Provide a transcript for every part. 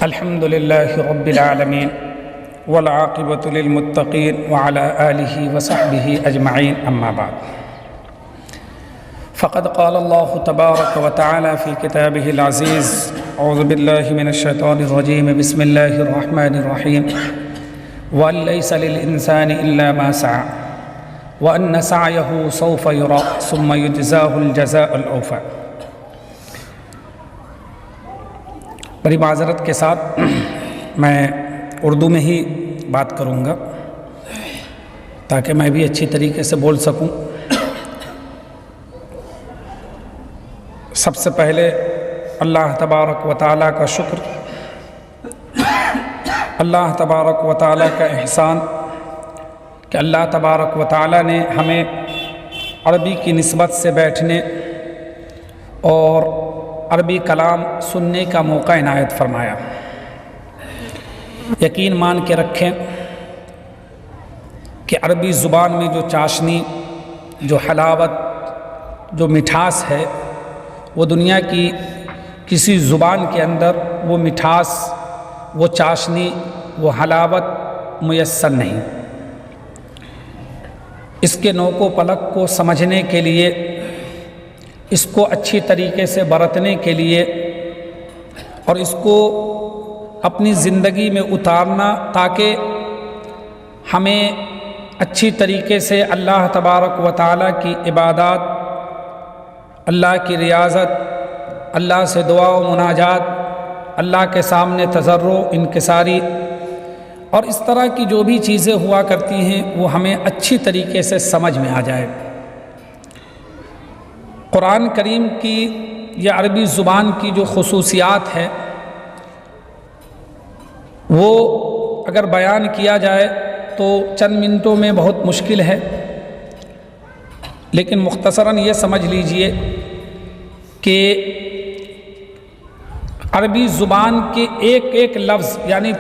الحمد لله رب العالمين والعاقبة للمتقين وعلى آله وصحبه أجمعين أما بعد فقد قال الله تبارك وتعالى في كتابه العزيز أعوذ بالله من الشيطان الرجيم بسم الله الرحمن الرحيم وأن ليس للإنسان إلا ما سعى وأن سعيه سوف يرى ثم يجزاه الجزاء الأوفى۔ بڑی معذرت کے ساتھ میں اردو میں ہی بات کروں گا تاکہ میں بھی اچھی طریقے سے بول سکوں۔ سب سے پہلے اللہ تبارک و تعالیٰ کا شکر، اللہ تبارک و تعالیٰ کا احسان کہ اللہ تبارک و تعالیٰ نے ہمیں عربی کی نسبت سے بیٹھنے اور عربی کلام سننے کا موقع عنایت فرمایا۔ یقین مان کے رکھیں کہ عربی زبان میں جو چاشنی، جو حلاوت، جو مٹھاس ہے، وہ دنیا کی کسی زبان کے اندر وہ مٹھاس، وہ چاشنی، وہ حلاوت میسر نہیں۔ اس کے نوک و پلک کو سمجھنے کے لیے، اس کو اچھی طریقے سے برتنے کے لیے اور اس کو اپنی زندگی میں اتارنا تاکہ ہمیں اچھی طریقے سے اللہ تبارک و تعالیٰ کی عبادات، اللہ کی ریاضت، اللہ سے دعا و مناجات، اللہ کے سامنے تضرع، انکساری اور اس طرح کی جو بھی چیزیں ہوا کرتی ہیں وہ ہمیں اچھی طریقے سے سمجھ میں آ جائے۔ قرآن کریم کی یا عربی زبان کی جو خصوصیات ہے وہ اگر بیان کیا جائے تو چند منٹوں میں بہت مشکل ہے، لیکن مختصراً یہ سمجھ لیجئے کہ عربی زبان کے ایک ایک لفظ یعنی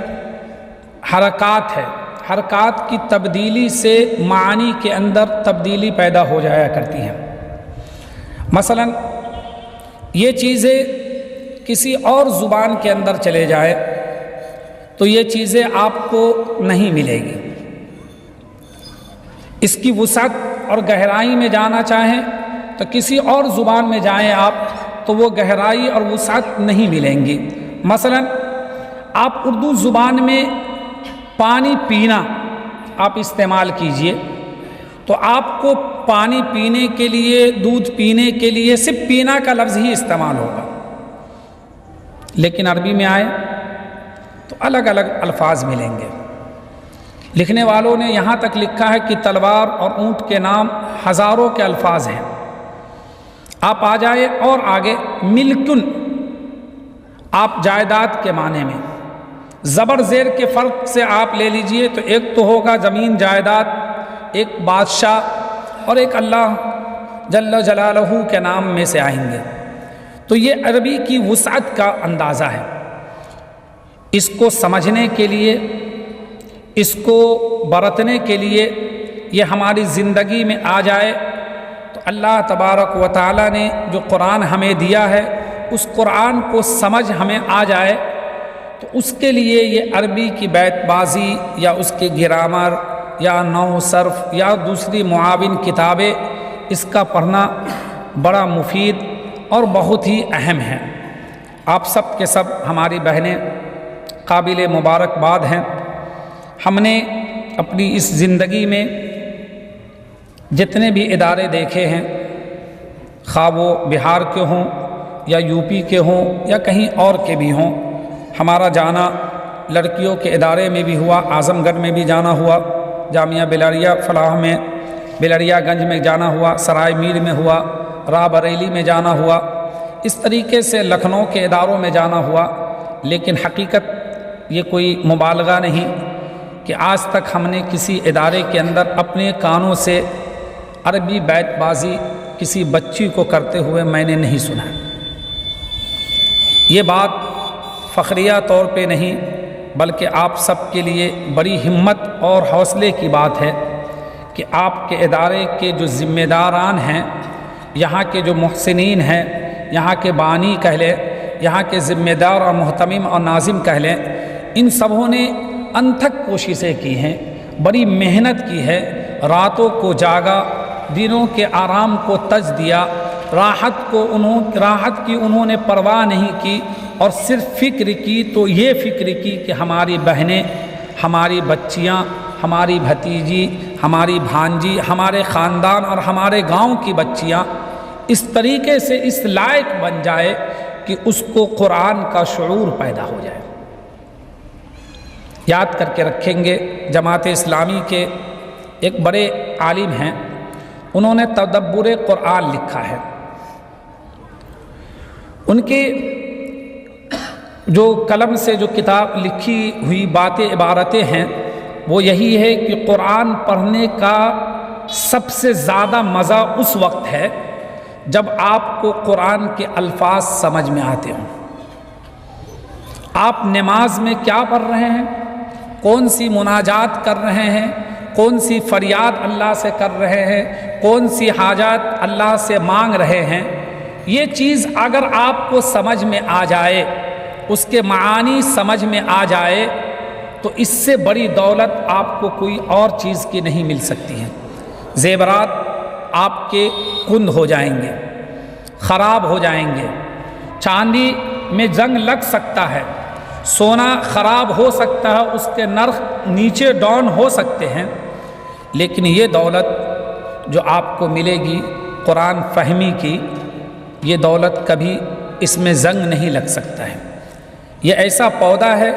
حرکات ہے، حرکات کی تبدیلی سے معانی کے اندر تبدیلی پیدا ہو جایا کرتی ہیں۔ مثلا یہ چیزیں کسی اور زبان کے اندر چلے جائے تو یہ چیزیں آپ کو نہیں ملے گی۔ اس کی وسعت اور گہرائی میں جانا چاہیں تو کسی اور زبان میں جائیں آپ تو وہ گہرائی اور وسعت نہیں ملیں گی۔ مثلا آپ اردو زبان میں پانی پینا آپ استعمال کیجئے تو آپ کو پانی پینے کے لیے، دودھ پینے کے لیے صرف پینا کا لفظ ہی استعمال ہوگا، لیکن عربی میں آئے تو الگ الگ الفاظ ملیں گے۔ لکھنے والوں نے یہاں تک لکھا ہے کہ تلوار اور اونٹ کے نام ہزاروں کے الفاظ ہیں۔ آپ آ جائے اور آگے ملکن، آپ جائیداد کے معنی میں زبر زیر کے فرق سے آپ لے لیجئے تو ایک تو ہوگا زمین جائیداد، ایک بادشاہ اور ایک اللہ جل جلالہ کے نام میں سے آئیں گے۔ تو یہ عربی کی وسعت کا اندازہ ہے۔ اس کو سمجھنے کے لیے، اس کو برتنے کے لیے، یہ ہماری زندگی میں آ جائے تو اللہ تبارک و تعالیٰ نے جو قرآن ہمیں دیا ہے اس قرآن کو سمجھ ہمیں آ جائے تو اس کے لیے یہ عربی کی بیت بازی یا اس کے گرامر یا نحو صرف یا دوسری معاون کتابیں، اس کا پڑھنا بڑا مفید اور بہت ہی اہم ہے۔ آپ سب کے سب ہماری بہنیں قابل مبارکباد ہیں۔ ہم نے اپنی اس زندگی میں جتنے بھی ادارے دیکھے ہیں، خواہ وہ بہار کے ہوں یا یو پی کے ہوں یا کہیں اور کے بھی ہوں، ہمارا جانا لڑکیوں کے ادارے میں بھی ہوا، اعظم گڑھ میں بھی جانا ہوا، جامعہ بلاریا فلاح میں، بلریا گنج میں جانا ہوا، سرائے میر میں ہوا، راہ بریلی میں جانا ہوا، اس طریقے سے لکھنؤ کے اداروں میں جانا ہوا۔ لیکن حقیقت یہ کوئی مبالغہ نہیں کہ آج تک ہم نے کسی ادارے کے اندر اپنے کانوں سے عربی بیت بازی کسی بچی کو کرتے ہوئے میں نے نہیں سنا۔ یہ بات فخریہ طور پہ نہیں بلکہ آپ سب کے لیے بڑی ہمت اور حوصلے کی بات ہے کہ آپ کے ادارے کے جو ذمہ داران ہیں، یہاں کے جو محسنین ہیں، یہاں کے بانی کہہ لیں، یہاں کے ذمہ دار اور محتمم اور ناظم کہہ لیں، ان سبوں نے انتھک کوششیں کی ہیں، بڑی محنت کی ہے، راتوں کو جاگا، دنوں کے آرام کو تج دیا، راحت کی انہوں نے پرواہ نہیں کی، اور صرف فکر کی تو یہ فکر کی کہ ہماری بہنیں، ہماری بچیاں، ہماری بھتیجی، ہماری بھانجی، ہمارے خاندان اور ہمارے گاؤں کی بچیاں اس طریقے سے اس لائق بن جائے کہ اس کو قرآن کا شعور پیدا ہو جائے۔ یاد کر کے رکھیں گے، جماعت اسلامی کے ایک بڑے عالم ہیں، انہوں نے تدبر قرآن لکھا ہے۔ ان کی جو قلم سے جو کتاب لکھی ہوئی باتیں، عبارتیں ہیں، وہ یہی ہے کہ قرآن پڑھنے کا سب سے زیادہ مزہ اس وقت ہے جب آپ کو قرآن کے الفاظ سمجھ میں آتے ہوں۔ آپ نماز میں کیا پڑھ رہے ہیں، کون سی مناجات کر رہے ہیں، کون سی فریاد اللہ سے کر رہے ہیں، کون سی حاجات اللہ سے مانگ رہے ہیں، یہ چیز اگر آپ کو سمجھ میں آ جائے، اس کے معانی سمجھ میں آ جائے، تو اس سے بڑی دولت آپ کو کوئی اور چیز کی نہیں مل سکتی ہے۔ زیورات آپ کے کند ہو جائیں گے، خراب ہو جائیں گے، چاندی میں زنگ لگ سکتا ہے، سونا خراب ہو سکتا ہے، اس کے نرخ نیچے ڈاؤن ہو سکتے ہیں، لیکن یہ دولت جو آپ کو ملے گی قرآن فہمی کی، یہ دولت کبھی اس میں زنگ نہیں لگ سکتا ہے۔ یہ ایسا پودا ہے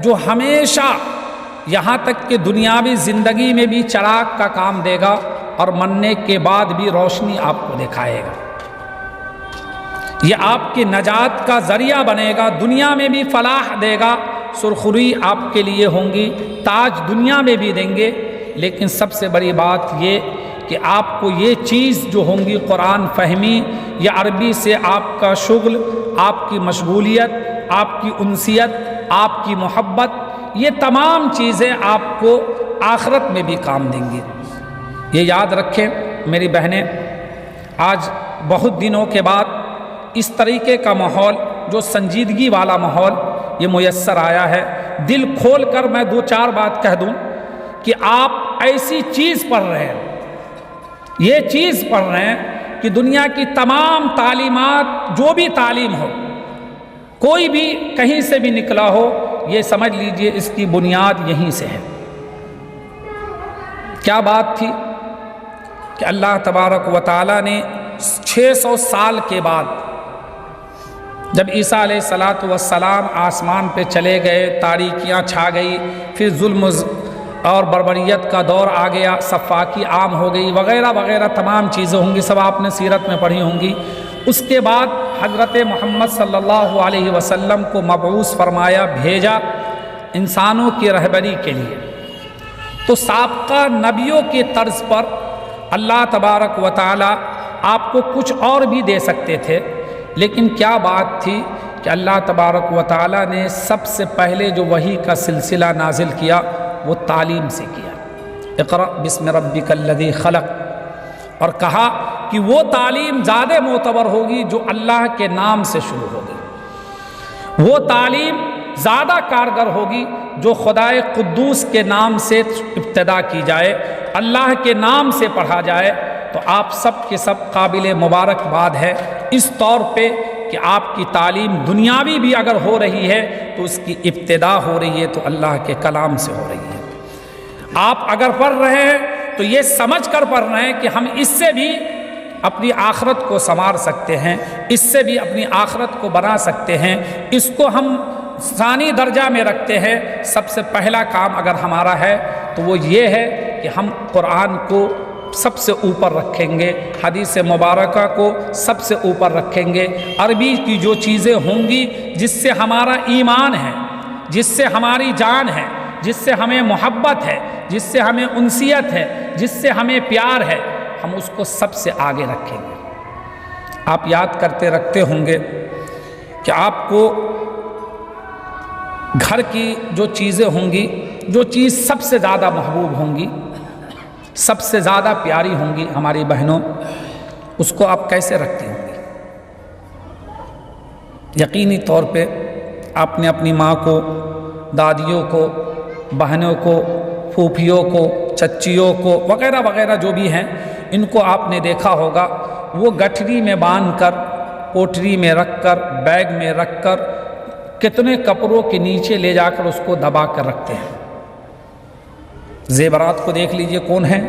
جو ہمیشہ یہاں تک کہ دنیاوی زندگی میں بھی چراغ کا کام دے گا اور مرنے کے بعد بھی روشنی آپ کو دکھائے گا۔ یہ آپ کی نجات کا ذریعہ بنے گا، دنیا میں بھی فلاح دے گا، سرخروئی آپ کے لیے ہوں گی، تاج دنیا میں بھی دیں گے، لیکن سب سے بڑی بات یہ کہ آپ کو یہ چیز جو ہوں گی قرآن فہمی یا عربی سے آپ کا شغل، آپ کی مشغولیت، آپ کی انسیت، آپ کی محبت، یہ تمام چیزیں آپ کو آخرت میں بھی کام دیں گی۔ یہ یاد رکھیں میری بہنیں، آج بہت دنوں کے بعد اس طریقے کا ماحول، جو سنجیدگی والا ماحول یہ میسر آیا ہے۔ دل کھول کر میں دو چار بات کہہ دوں کہ آپ ایسی چیز پڑھ رہے ہیں، یہ چیز پڑھ رہے ہیں کہ دنیا کی تمام تعلیمات، جو بھی تعلیم ہو، کوئی بھی کہیں سے بھی نکلا ہو، یہ سمجھ لیجئے اس کی بنیاد یہیں سے ہے۔ کیا بات تھی کہ اللہ تبارک و تعالیٰ نے 600 سال کے بعد جب عیسیٰ علیہ السلام آسمان پہ چلے گئے، تاریکیاں چھا گئی، پھر ظلم اور بربریت کا دور آ گیا، سفاکی عام ہو گئی، وغیرہ وغیرہ تمام چیزیں ہوں گی، سب آپ نے سیرت میں پڑھی ہوں گی۔ اس کے بعد حضرت محمد صلی اللہ علیہ وسلم کو مبعوث فرمایا، بھیجا انسانوں کی رہبری کے لیے۔ تو سابقہ نبیوں کے طرز پر اللہ تبارک و تعالی آپ کو کچھ اور بھی دے سکتے تھے، لیکن کیا بات تھی کہ اللہ تبارک و تعالی نے سب سے پہلے جو وحی کا سلسلہ نازل کیا وہ تعلیم سے کیا۔ اقرأ بسم ربک الذی خلق، اور کہا کہ وہ تعلیم زیادہ معتبر ہوگی جو اللہ کے نام سے شروع ہوگی، وہ تعلیم زیادہ کارگر ہوگی جو خدائے قدوس کے نام سے ابتدا کی جائے، اللہ کے نام سے پڑھا جائے۔ تو آپ سب کے سب قابل مبارکباد ہے اس طور پہ کہ آپ کی تعلیم دنیاوی بھی اگر ہو رہی ہے تو اس کی ابتدا ہو رہی ہے تو اللہ کے کلام سے ہو رہی ہے۔ آپ اگر پڑھ رہے ہیں تو یہ سمجھ کر پڑھ رہے ہیں کہ ہم اس سے بھی اپنی آخرت کو سنوار سکتے ہیں، اس سے بھی اپنی آخرت کو بنا سکتے ہیں، اس کو ہم ثانی درجہ میں رکھتے ہیں۔ سب سے پہلا کام اگر ہمارا ہے تو وہ یہ ہے کہ ہم قرآن کو سب سے اوپر رکھیں گے، حدیث مبارکہ کو سب سے اوپر رکھیں گے، عربی کی جو چیزیں ہوں گی جس سے ہمارا ایمان ہے، جس سے ہماری جان ہے، جس سے ہمیں محبت ہے، جس سے ہمیں انسیت ہے، جس سے ہمیں پیار ہے، ہم اس کو سب سے آگے رکھیں گے۔ آپ یاد کرتے رکھتے ہوں گے کہ آپ کو گھر کی جو چیزیں ہوں گی، جو چیز سب سے زیادہ محبوب ہوں گی، سب سے زیادہ پیاری ہوں گی ہماری بہنوں، اس کو آپ کیسے رکھتی ہوں گی؟ یقینی طور پہ آپ نے اپنی ماں کو، دادیوں کو، بہنوں کو، پھوپھیوں کو، چچیوں کو وغیرہ وغیرہ جو بھی ہیں، ان کو آپ نے دیکھا ہوگا وہ گٹھری میں باندھ کر، پوٹری میں رکھ کر، بیگ میں رکھ کر، کتنے کپڑوں کے نیچے لے جا کر اس کو دبا کر رکھتے ہیں۔ زیورات کو دیکھ لیجئے، کون ہے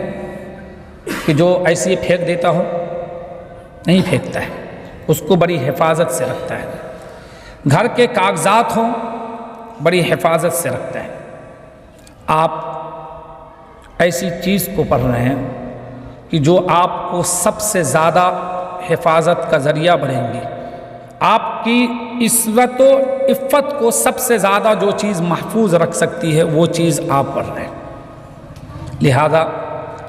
کہ جو ایسے ہی پھینک دیتا ہو؟ نہیں پھینکتا ہے، اس کو بڑی حفاظت سے رکھتا ہے۔ گھر کے کاغذات ہوں، بڑی حفاظت سے رکھتا ہے۔ آپ ایسی چیز کو پڑھ رہے ہیں کہ جو آپ کو سب سے زیادہ حفاظت کا ذریعہ بنیں گی، آپ کی عصمت و عفت کو سب سے زیادہ جو چیز محفوظ رکھ سکتی ہے وہ چیز آپ پڑھ رہے ہیں، لہذا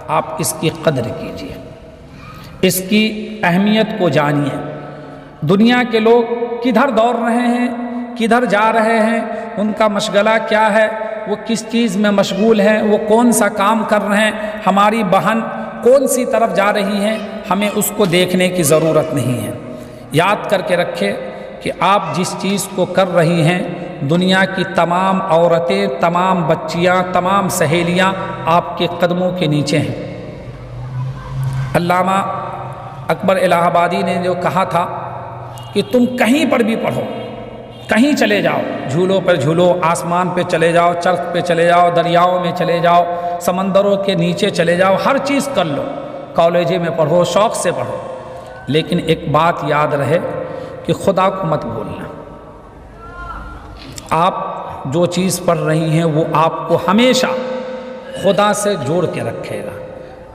آپ اس کی قدر کیجیے، اس کی اہمیت کو جانیے۔ دنیا کے لوگ کدھر دوڑ رہے ہیں، کدھر جا رہے ہیں، ان کا مشغلہ کیا ہے، وہ کس چیز میں مشغول ہیں، وہ کون سا کام کر رہے ہیں، ہماری بہن کون سی طرف جا رہی ہیں، ہمیں اس کو دیکھنے کی ضرورت نہیں ہے۔ یاد کر کے رکھے کہ آپ جس چیز کو کر رہی ہیں، دنیا کی تمام عورتیں، تمام بچیاں، تمام سہیلیاں آپ کے قدموں کے نیچے ہیں۔ علامہ اکبر الہ آبادی نے جو کہا تھا کہ تم کہیں پر بھی پڑھو، کہیں چلے جاؤ، جھولوں پر جھولو، آسمان پہ چلے جاؤ، چرخ پہ چلے جاؤ، دریاؤں میں چلے جاؤ، سمندروں کے نیچے چلے جاؤ، ہر چیز کر لو، کالجے میں پڑھو، شوق سے پڑھو، لیکن ایک بات یاد رہے کہ خدا کو مت بھولنا۔ آپ جو چیز پڑھ رہی ہیں وہ آپ کو ہمیشہ خدا سے جوڑ کے رکھے گا۔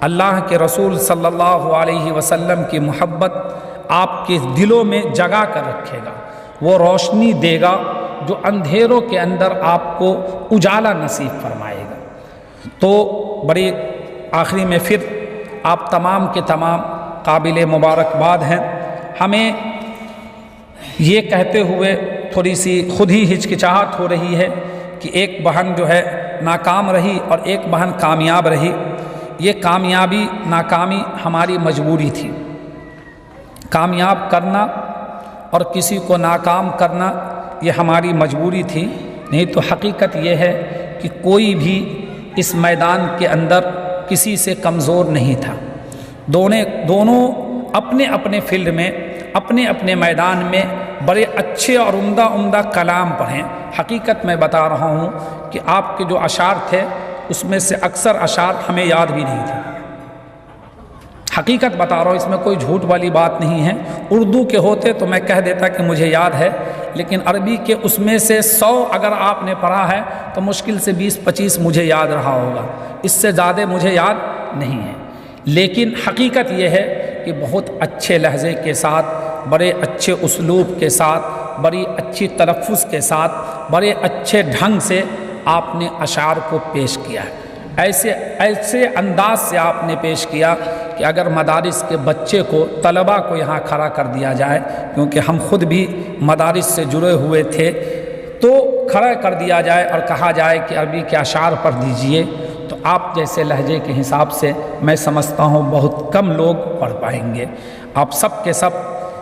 اللہ کے رسول صلی اللہ علیہ وسلم کی محبت آپ کے دلوں میں جگا کر رکھے گا، وہ روشنی دے گا جو اندھیروں کے اندر آپ کو اجالا نصیب فرمائے گا۔ تو بڑی آخری میں پھر آپ تمام کے تمام قابل مبارکباد ہیں۔ ہمیں یہ کہتے ہوئے تھوڑی سی خود ہی ہچکچاہٹ ہو رہی ہے کہ ایک بہن جو ہے ناکام رہی اور ایک بہن کامیاب رہی۔ یہ کامیابی ناکامی ہماری مجبوری تھی، کامیاب کرنا اور کسی کو ناکام کرنا یہ ہماری مجبوری تھی، نہیں تو حقیقت یہ ہے کہ کوئی بھی اس میدان کے اندر کسی سے کمزور نہیں تھا۔ دونوں اپنے اپنے فیلڈ میں، اپنے اپنے میدان میں بڑے اچھے اور عمدہ کلام پڑھیں۔ حقیقت میں بتا رہا ہوں کہ آپ کے جو اشعار تھے اس میں سے اکثر اشعار ہمیں یاد بھی نہیں تھے۔ حقیقت بتا رہا ہوں، اس میں کوئی جھوٹ والی بات نہیں ہے۔ اردو کے ہوتے تو میں کہہ دیتا کہ مجھے یاد ہے، لیکن عربی کے اس میں سے 100 اگر آپ نے پڑھا ہے تو مشکل سے 20-25 مجھے یاد رہا ہوگا، اس سے زیادہ مجھے یاد نہیں ہے۔ لیکن حقیقت یہ ہے کہ بہت اچھے لہجے کے ساتھ، بڑے اچھے اسلوب کے ساتھ، بڑی اچھی تلفظ کے ساتھ، بڑے اچھے ڈھنگ سے آپ نے اشعار کو پیش کیا ہے۔ ایسے انداز سے آپ نے پیش کیا کہ اگر مدارس کے بچے کو، طلباء کو یہاں کھڑا کر دیا جائے، کیونکہ ہم خود بھی مدارس سے جڑے ہوئے تھے، تو کھڑا کر دیا جائے اور کہا جائے کہ عربی کے اشعار پڑھ دیجئے، تو آپ جیسے لہجے کے حساب سے میں سمجھتا ہوں بہت کم لوگ پڑھ پائیں گے۔ آپ سب کے سب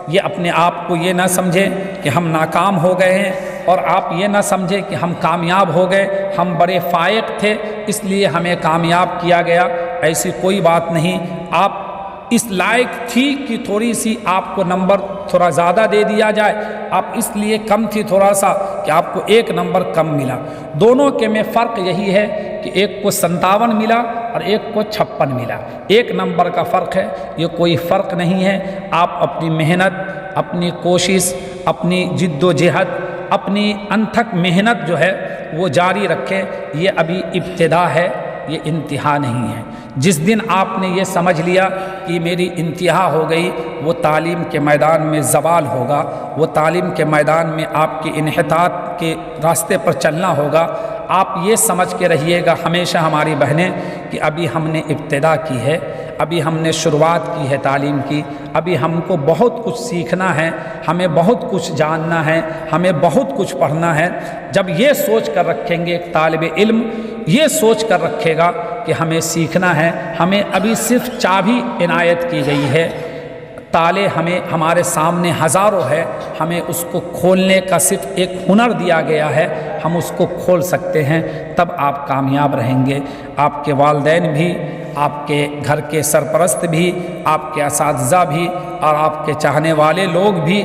یہ اپنے آپ کو یہ نہ سمجھیں کہ ہم ناکام ہو گئے ہیں، اور آپ یہ نہ سمجھیں کہ ہم کامیاب ہو گئے، ہم بڑے فائق تھے اس لیے ہمیں کامیاب کیا گیا، ایسی کوئی بات نہیں۔ آپ اس لائق تھی کہ تھوڑی سی آپ کو نمبر تھوڑا زیادہ دے دیا جائے، آپ اس لیے کم تھی تھوڑا سا کہ آپ کو 1 نمبر کم ملا۔ دونوں کے میں فرق یہی ہے کہ ایک کو 57 ملا اور ایک کو 56 ملا، 1 نمبر کا فرق ہے، یہ کوئی فرق نہیں ہے۔ آپ اپنی محنت، اپنی کوشش، اپنی جد و جہد، اپنی انتھک محنت جو ہے وہ جاری رکھیں۔ یہ ابھی ابتدا ہے، یہ انتہا نہیں ہے۔ جس دن آپ نے یہ سمجھ لیا کہ میری انتہا ہو گئی، وہ تعلیم کے میدان میں زوال ہوگا، وہ تعلیم کے میدان میں آپ کے انحطاط کے راستے پر چلنا ہوگا۔ آپ یہ سمجھ کے رہیے گا ہمیشہ ہماری بہنیں کہ ابھی ہم نے ابتدا کی ہے، ابھی ہم نے شروعات کی ہے تعلیم کی، ابھی ہم کو بہت کچھ سیکھنا ہے، ہمیں بہت کچھ جاننا ہے، ہمیں بہت کچھ پڑھنا ہے۔ جب یہ سوچ کر رکھیں گے، ایک طالب علم یہ سوچ کر رکھے گا کہ ہمیں سیکھنا ہے، ہمیں ابھی صرف چابی عنایت کی گئی ہے، تالے ہمیں ہمارے سامنے ہزاروں ہے، ہمیں اس کو کھولنے کا صرف ایک ہنر دیا گیا ہے، ہم اس کو کھول سکتے ہیں، تب آپ کامیاب رہیں گے۔ آپ کے والدین بھی، آپ کے گھر کے سرپرست بھی، آپ کے اساتذہ بھی اور آپ کے چاہنے والے لوگ بھی،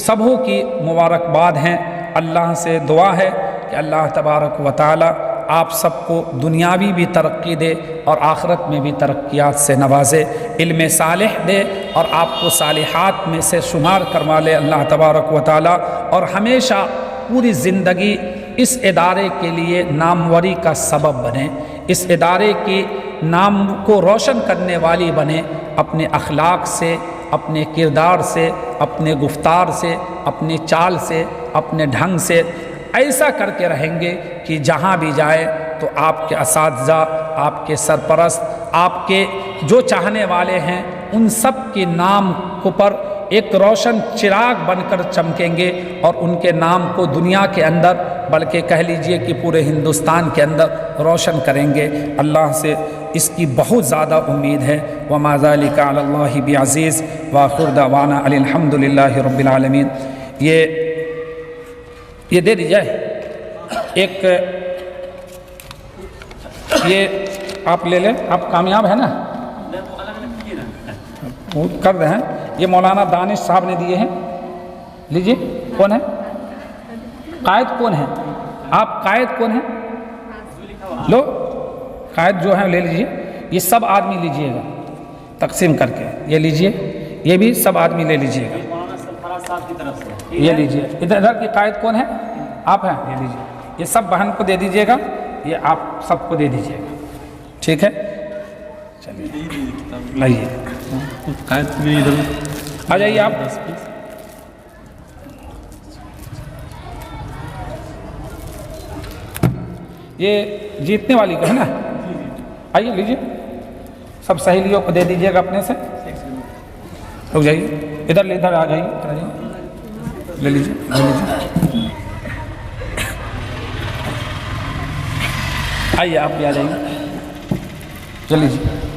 سبوں کی مبارکباد ہیں۔ اللہ سے دعا ہے کہ اللہ تبارک و تعالی آپ سب کو دنیاوی بھی ترقی دے اور آخرت میں بھی ترقیات سے نوازے، علم صالح دے اور آپ کو صالحات میں سے شمار کروا لے اللہ تبارک و تعالی، اور ہمیشہ پوری زندگی اس ادارے کے لیے ناموری کا سبب بنے، اس ادارے کی نام کو روشن کرنے والی بنے، اپنے اخلاق سے، اپنے کردار سے، اپنے گفتار سے، اپنے چال سے، اپنے ڈھنگ سے ایسا کر کے رہیں گے کہ جہاں بھی جائے تو آپ کے اساتذہ، آپ کے سرپرست، آپ کے جو چاہنے والے ہیں ان سب کے نام کو پر ایک روشن چراغ بن کر چمکیں گے، اور ان کے نام کو دنیا کے اندر بلکہ کہہ لیجئے کہ پورے ہندوستان کے اندر روشن کریں گے۔ اللہ سے اس کی بہت زیادہ امید ہے۔ وما ذلک علی اللہ بعزیز، وآخر دعوانا ان الحمد للہ رب العالمین۔ یہ دے دیجئے ایک، یہ آپ لے لیں، آپ کامیاب ہیں نا، وہ کر رہے ہیں، یہ مولانا دانش صاحب نے دیے ہیں، لیجئے۔ کون ہے قائد؟ کون ہے آپ؟ قائد کون ہیں؟ لو قائد جو ہیں لے لیجئے، یہ سب آدمی لیجئے گا تقسیم کر کے، یہ لیجئے، یہ بھی سب آدمی لے لیجئے گا، یہ لیجئے۔ ادھر کی قائد کون ہے؟ آپ ہیں، یہ لیجئے، یہ سب بہن کو دے دیجئے گا، یہ آپ سب کو دے دیجئے گا، ٹھیک ہے؟ چلیے لائیے، آ جائیے آپ۔ یہ جیتنے والی کا ہے نا، آئیے لیجئے، سب سہیلیوں کو دے دیجئے گا اپنے سے، رک جائیے، ادھر ادھر آ جائیے، لے لیجئے، لے لیجئے، آئیے آپ بھی آ جائیے، چل لیجیے۔